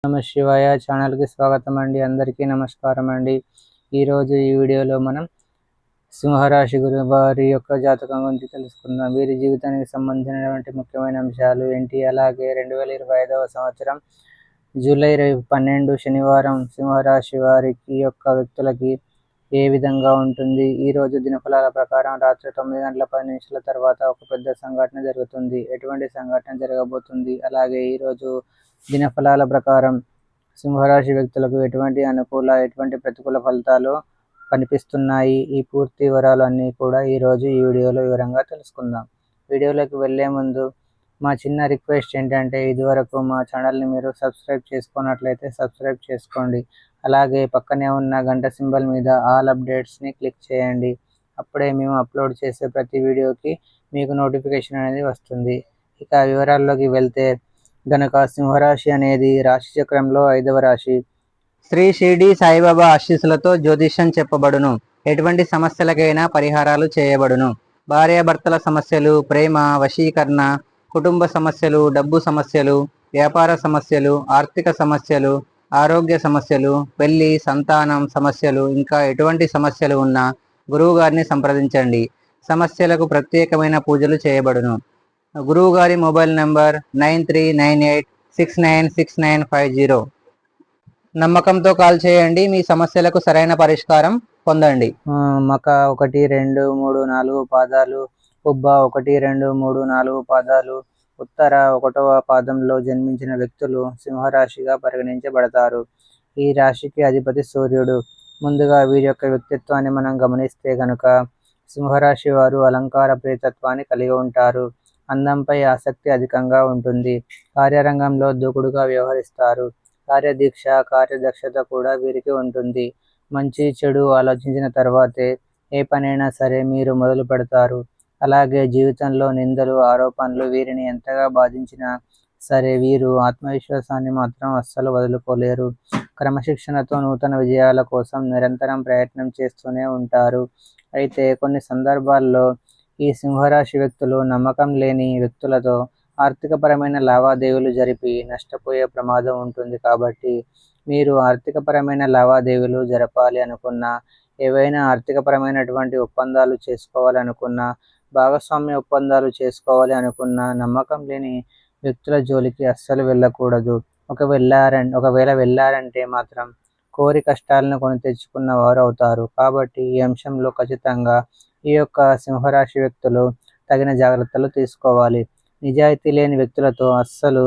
నమ శివాయ ఛానల్కి స్వాగతం అండి. అందరికీ నమస్కారం అండి. ఈరోజు ఈ వీడియోలో మనం సింహరాశి వారి యొక్క జాతకం గురించి తెలుసుకుందాం. వీరి జీవితానికి సంబంధించినటువంటి ముఖ్యమైన అంశాలు ఏంటి, అలాగే 2025వ సంవత్సరం జూలై 12 శనివారం సింహరాశి వారికి యొక్క వ్యక్తులకి ఏ విధంగా ఉంటుంది. ఈరోజు దినఫలాల ప్రకారం రాత్రి 9 గంటల 10 నిమిషాల తర్వాత ఒక పెద్ద సంఘటన జరుగుతుంది. ఎటువంటి సంఘటన జరగబోతుంది, అలాగే ఈరోజు దినఫలాల ప్రకారం సింహరాశి వ్యక్తులకు ఎటువంటి అనుకూల ఎటువంటి ప్రతికూల ఫలితాలు కనిపిస్తున్నాయి. ఈ పూర్తి వివరాలు అన్నీ కూడా ఈరోజు ఈ వీడియోలో వివరంగా తెలుసుకుందాం. వీడియోలోకి వెళ్ళే ముందు మా చిన్న రిక్వెస్ట్ ఏంటంటే, ఇదివరకు మా ఛానల్ని మీరు సబ్స్క్రైబ్ చేసుకున్నట్లయితే సబ్స్క్రైబ్ చేసుకోండి. అలాగే పక్కనే ఉన్న గంట సింబల్ మీద ఆల్ అప్డేట్స్ని క్లిక్ చేయండి. అప్పుడే మేము అప్లోడ్ చేసే ప్రతి వీడియోకి మీకు నోటిఫికేషన్ అనేది వస్తుంది. ఇక వివరాల్లోకి వెళ్తే గనక సింహరాశి అనేది రాశి చక్రంలో 5వ రాశి. శ్రీ షిరిడి సాయిబాబా ఆశీస్సులతో జ్యోతిష్యం చెప్పబడును. ఎటువంటి సమస్యలకైనా పరిహారాలు చేయబడును. భార్యాభర్తల సమస్యలు, ప్రేమ, వశీకరణ, కుటుంబ సమస్యలు, డబ్బు సమస్యలు, వ్యాపార సమస్యలు, ఆర్థిక సమస్యలు, ఆరోగ్య సమస్యలు, పెళ్లి, సంతానం సమస్యలు, ఇంకా ఎటువంటి సమస్యలు ఉన్నా గురువు గారిని సంప్రదించండి. సమస్యలకు ప్రత్యేకమైన పూజలు చేయబడును. గురువు గారి మొబైల్ నంబర్ 9398696950. నమ్మకంతో కాల్ చేయండి. మీ సమస్యలకు సరైన పరిష్కారం పొందండి. మక 1, 2, 3, 4 పాదాలు, ఉబ్బ 1, 2, 3, 4 పాదాలు, ఉత్తర 1వ పాదంలో జన్మించిన వ్యక్తులు సింహరాశిగా పరిగణించబడతారు. ఈ రాశికి అధిపతి సూర్యుడు. ముందుగా వీరి యొక్క వ్యక్తిత్వాన్ని మనం గమనిస్తే కనుక సింహరాశి వారు అలంకార ప్రియతత్వాన్ని కలిగి ఉంటారు. అందంపై ఆసక్తి అధికంగా ఉంటుంది. కార్యరంగంలో దూకుడుగా వ్యవహరిస్తారు. కార్యదీక్ష, కార్యదక్షత కూడా వీరికి ఉంటుంది. మంచి చెడు ఆలోచించిన తర్వాతే ఏ పనైనా సరే మీరు మొదలు పెడతారు. అలాగే జీవితంలో నిందలు, ఆరోపణలు వీరిని ఎంతగా బాధించినా సరే వీరు ఆత్మవిశ్వాసాన్ని మాత్రం అస్సలు వదులుకోలేరు. క్రమశిక్షణతో నూతన విజయాల కోసం నిరంతరం ప్రయత్నం చేస్తూనే ఉంటారు. అయితే కొన్ని సందర్భాల్లో ఈ సింహరాశి వ్యక్తులు నమ్మకం లేని వ్యక్తులతో ఆర్థికపరమైన లావాదేవీలు జరిపి నష్టపోయే ప్రమాదం ఉంటుంది. కాబట్టి మీరు ఆర్థికపరమైన లావాదేవీలు జరపాలి అనుకున్నా, ఏవైనా ఆర్థికపరమైనటువంటి ఒప్పందాలు చేసుకోవాలనుకున్నా, భాగస్వామ్య ఒప్పందాలు చేసుకోవాలి అనుకున్నా నమ్మకం లేని వ్యక్తుల జోలికి అస్సలు వెళ్ళకూడదు. ఒకవేళ వెళ్ళారంటే మాత్రం కోరి కష్టాలను కొని తెచ్చుకున్న వారు అవుతారు. కాబట్టి ఈ అంశంలో ఖచ్చితంగా ఈ యొక్క సింహరాశి వ్యక్తులు తగిన జాగ్రత్తలు తీసుకోవాలి. నిజాయితీ లేని వ్యక్తులతో అస్సలు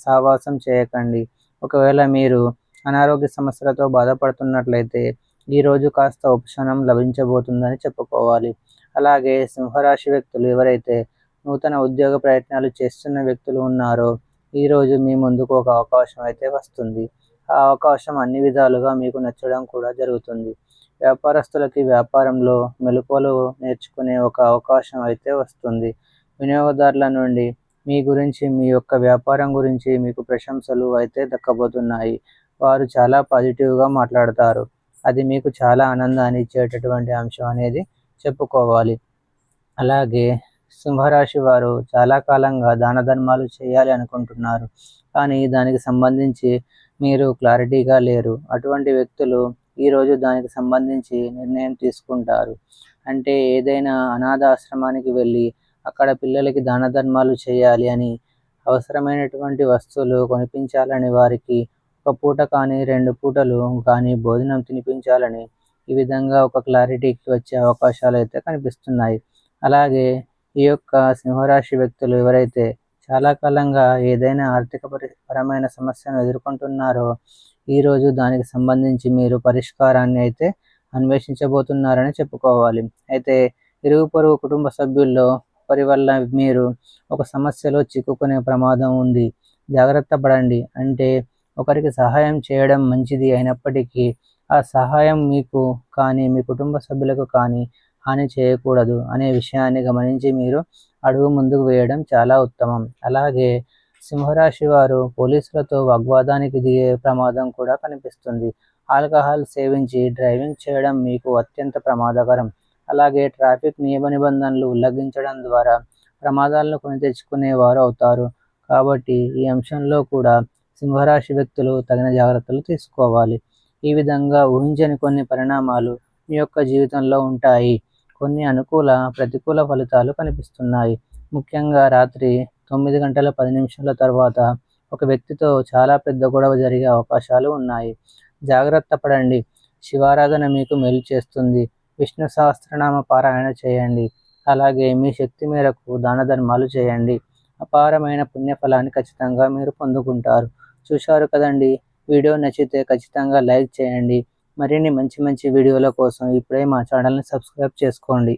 సావాసం చేయకండి. ఒకవేళ మీరు అనారోగ్య సమస్యలతో బాధపడుతున్నట్లయితే ఈరోజు కాస్త ఉపశమనం లభించబోతుందని చెప్పుకోవాలి. అలాగే సింహరాశి వ్యక్తులు ఎవరైతే నూతన ఉద్యోగ ప్రయత్నాలు చేస్తున్న వ్యక్తులు ఉన్నారో ఈరోజు మీ ముందుకు ఒక అవకాశం అయితే వస్తుంది. ఆ అవకాశం అన్ని విధాలుగా మీకు నచ్చడం కూడా జరుగుతుంది. వ్యాపారస్తులకి వ్యాపారంలో మెలకువలు నేర్చుకునే ఒక అవకాశం అయితే వస్తుంది. వినియోగదారుల నుండి మీ గురించి, మీ యొక్క వ్యాపారం గురించి మీకు ప్రశంసలు అయితే దక్కబోతున్నాయి. వారు చాలా పాజిటివ్గా మాట్లాడతారు. అది మీకు చాలా ఆనందాన్ని ఇచ్చేటటువంటి అంశం అనేది చెప్పుకోవాలి. అలాగే సింహరాశి వారు చాలా కాలంగా దాన ధర్మాలు చేయాలి అనుకుంటున్నారు, కానీ దానికి సంబంధించి మీరు క్లారిటీగా లేరు. అటువంటి వ్యక్తులు ఈరోజు దానికి సంబంధించి నిర్ణయం తీసుకుంటారు. అంటే ఏదైనా అనాథ ఆశ్రమానికి వెళ్ళి అక్కడ పిల్లలకి దాన ధర్మాలు చేయాలి అని, అవసరమైనటువంటి వస్తువులు కొనిపించాలని, వారికి ఒక పూట కానీ 2 పూటలు కానీ భోజనం తినిపించాలని, ఈ విధంగా ఒక క్లారిటీకి వచ్చే అవకాశాలు అయితే కనిపిస్తున్నాయి. అలాగే ఈ యొక్క సింహరాశి వ్యక్తులు ఎవరైతే చాలా కాలంగా ఏదైనా ఆర్థిక పరమైన సమస్యను ఎదుర్కొంటున్నారో ఈరోజు దానికి సంబంధించి మీరు పరిష్కారాన్ని అయితే అన్వేషించబోతున్నారని చెప్పుకోవాలి. అయితే ఇరుగు పొరుగు కుటుంబ సభ్యుల్లో ఒకరి వల్ల మీరు ఒక సమస్యలో చిక్కుకునే ప్రమాదం ఉంది. జాగ్రత్త పడండి. అంటే ఒకరికి సహాయం చేయడం మంచిది అయినప్పటికీ ఆ సహాయం మీకు కానీ మీ కుటుంబ సభ్యులకు కానీ హాని చేయకూడదు అనే విషయాన్ని గమనించి మీరు అడుగు ముందుకు వేయడం చాలా ఉత్తమం. అలాగే సింహరాశి వారు పోలీసులతో వాగ్వాదానికి దిగే ప్రమాదం కూడా కనిపిస్తుంది. ఆల్కహాల్ సేవించి డ్రైవింగ్ చేయడం మీకు అత్యంత ప్రమాదకరం. అలాగే ట్రాఫిక్ నియమ నిబంధనలు ఉల్లంఘించడం ద్వారా ప్రమాదాలను కొని తెచ్చుకునేవారు అవుతారు. కాబట్టి ఈ అంశంలో కూడా సింహరాశి వ్యక్తులు తగిన జాగ్రత్తలు తీసుకోవాలి. ఈ విధంగా ఊహించని కొన్ని పరిణామాలు మీ యొక్క జీవితంలో ఉంటాయి. కొన్ని అనుకూల, ప్రతికూల ఫలితాలు కనిపిస్తున్నాయి. ముఖ్యంగా రాత్రి 9 గంటల 10 నిమిషాల తర్వాత ఒక వ్యక్తితో చాలా పెద్ద గొడవ జరిగే అవకాశాలు ఉన్నాయి. జాగ్రత్త పడండి. శివారాధన మీకు మేలు చేస్తుంది. విష్ణు సహస్రనామ పారాయణ చేయండి. అలాగే మీ శక్తి మేరకు దాన ధర్మాలు చేయండి. అపారమైన పుణ్యఫలాన్ని ఖచ్చితంగా మీరు పొందుకుంటారు. చూశారు కదండి. వీడియో నచ్చితే ఖచ్చితంగా లైక్ చేయండి. మరిన్ని మంచి మంచి వీడియోల కోసం ఇప్పుడే మా ఛానల్ని సబ్స్క్రైబ్ చేసుకోండి.